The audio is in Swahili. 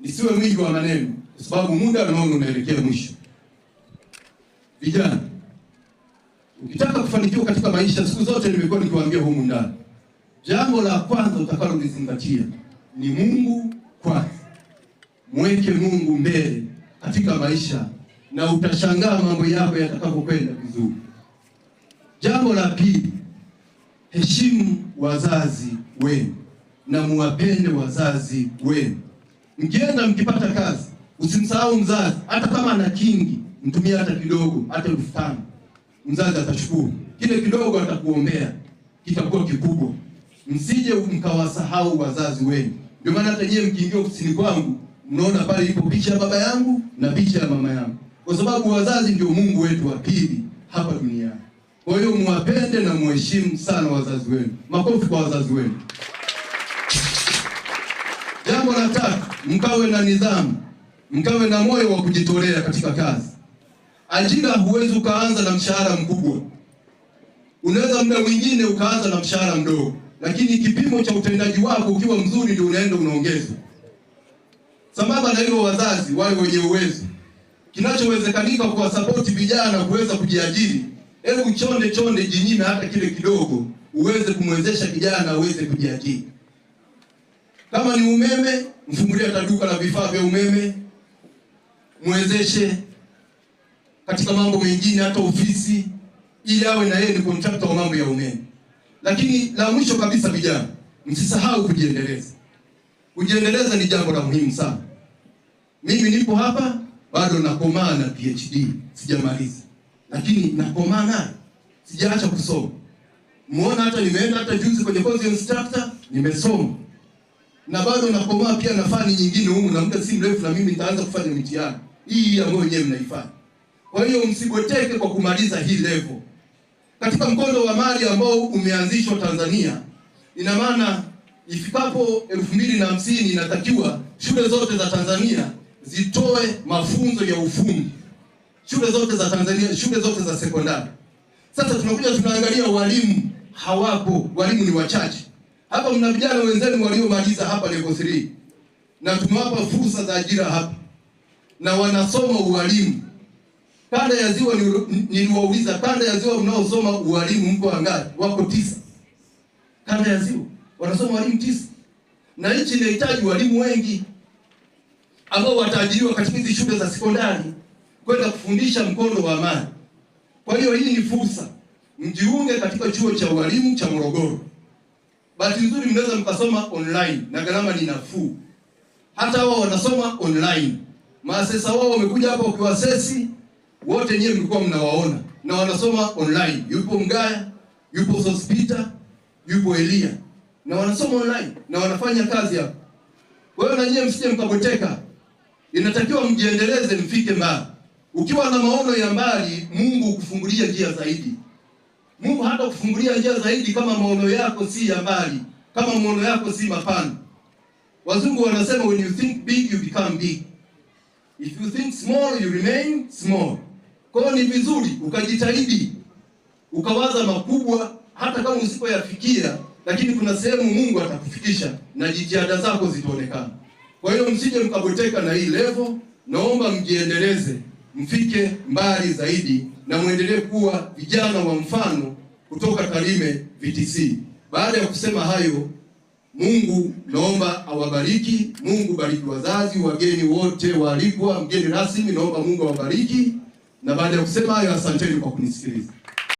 nisiwe mwingi wa maneno kwa sababu muda naona unaelekea mwisho. Vijana, ukitaka kufanikiwa katika maisha, siku zote nimekuwa nikiwaambia humu ndani, jambo la kwanza utakalolizingatia ni Mungu kwanza. Mweke Mungu mbele katika maisha na utashangaa mambo yako yatakapokwenda vizuri. Jambo la pili, heshimu wazazi wenu na muwapende wazazi wenu. Mkienda mkipata kazi, usimsahau mzazi. Hata kama ana kingi, mtumie hata kidogo, hata 5,000. Mzazi atashukuru. Kile kidogo atakuombea, kitakuwa kikubwa. Msije mkawasahau wazazi wenu. Ndio maana hata nyie mkiingia ofisini kwangu, mnaona pale ipo picha ya baba yangu na picha ya mama yangu. Kwa sababu wazazi ndio Mungu wetu wa pili hapa duniani. Kwa hiyo muwapende na muheshimu sana wazazi wenu. Makofi kwa wazazi wenu. Jambo la tatu, mkawe na nidhamu, mkawe na moyo wa kujitolea katika kazi. Ajira huwezi ukaanza na mshahara mkubwa. Unaweza muda mwingine ukaanza na mshahara mdogo, lakini kipimo cha utendaji wako ukiwa mzuri ndio unaenda unaongezwa. Sambamba na hilo, wazazi wale wenye uwezo, kinachowezekanika kwa support vijana kuweza kujiajiri, hebu chonde jinyime hata kile kidogo uweze kumwezesha kijana aweze kujiajiri. Kama ni umeme, mfungulie hata duka la vifaa vya umeme, muwezeshe katika mambo mengine, hata ofisi, ili awe na yeye ni contractor wa mambo ya umeme. Lakini la mwisho kabisa, vijana, msisahau kujiendeleza. Kujiendeleza ni jambo la muhimu sana. Mimi nipo hapa bado nakomaa na PhD, sijamaliza. Lakini nakomaa nayo, sijaacha kusoma. Muona hata nimeenda hata juzi kwenye course ya instructor, nimesoma. Na bado nakomaa pia na fani nyingine humu, na muda si mrefu na mimi nitaanza kufanya mitihani hii ambayo wenyewe mnaifanya. Kwa hiyo msigoteke kwa kumaliza hii level. Katika mkondo wa mali ambao umeanzishwa Tanzania, ina maana ifikapo 2050 inatakiwa shule zote za Tanzania zitoe mafunzo ya ufundi. Shule zote za Tanzania, shule zote za sekondari. Sasa tunakuja tunaangalia walimu hawapo, walimu ni wachache. Hapa mna vijana wenzenu waliomaliza hapa level 3. Na tumewapa fursa za ajira hapa. Na wanasoma ualimu. Kanda ya Ziwa niliwauliza, kanda ya Ziwa mnaosoma ualimu mko wangapi? Wako 9. Kanda ya Ziwa wanasoma walimu 9. Na nchi inahitaji walimu wengi ambao wataajiriwa katika hizo shule za sekondari kwenda kufundisha mkondo wa amani. Kwa hiyo hii ni fursa. Mjiunge katika chuo cha walimu cha Morogoro. Bahati nzuri mnaweza mkasoma online na gharama ni nafuu. Hata wao wanasoma online. Maasesa wao wamekuja hapa ukiwasesi, wote nyewe mlikuwa mnawaona na wanasoma online. Yupo Mgaya, yupo Sospita, yupo Elia. Na wanasoma online na wanafanya kazi hapa. Kwa hiyo na nyewe msije mkaboteka. Inatakiwa mjiendeleze, mfike mbali. Ukiwa na maono ya mbali, Mungu kufungulia njia zaidi. Mungu hata kufungulia njia zaidi kama maono yako si ya mbali, kama maono yako si mapana. Wazungu wanasema when you think big you become big. If you think small you remain small. Kwa hiyo ni vizuri ukajitahidi, ukawaza makubwa hata kama usipoyafikia, lakini kuna sehemu Mungu atakufikisha na jitihada zako zitaonekana. Kwa hiyo msije mkaboteka na hii level, naomba mjiendeleze, mfike mbali zaidi na muendelee kuwa vijana wa mfano kutoka Tarime VTC. Baada ya kusema hayo, Mungu naomba awabariki. Mungu bariki wazazi, wageni wote waalikwa, mgeni rasmi naomba Mungu awabariki. Na baada ya kusema hayo, asanteni kwa kunisikiliza.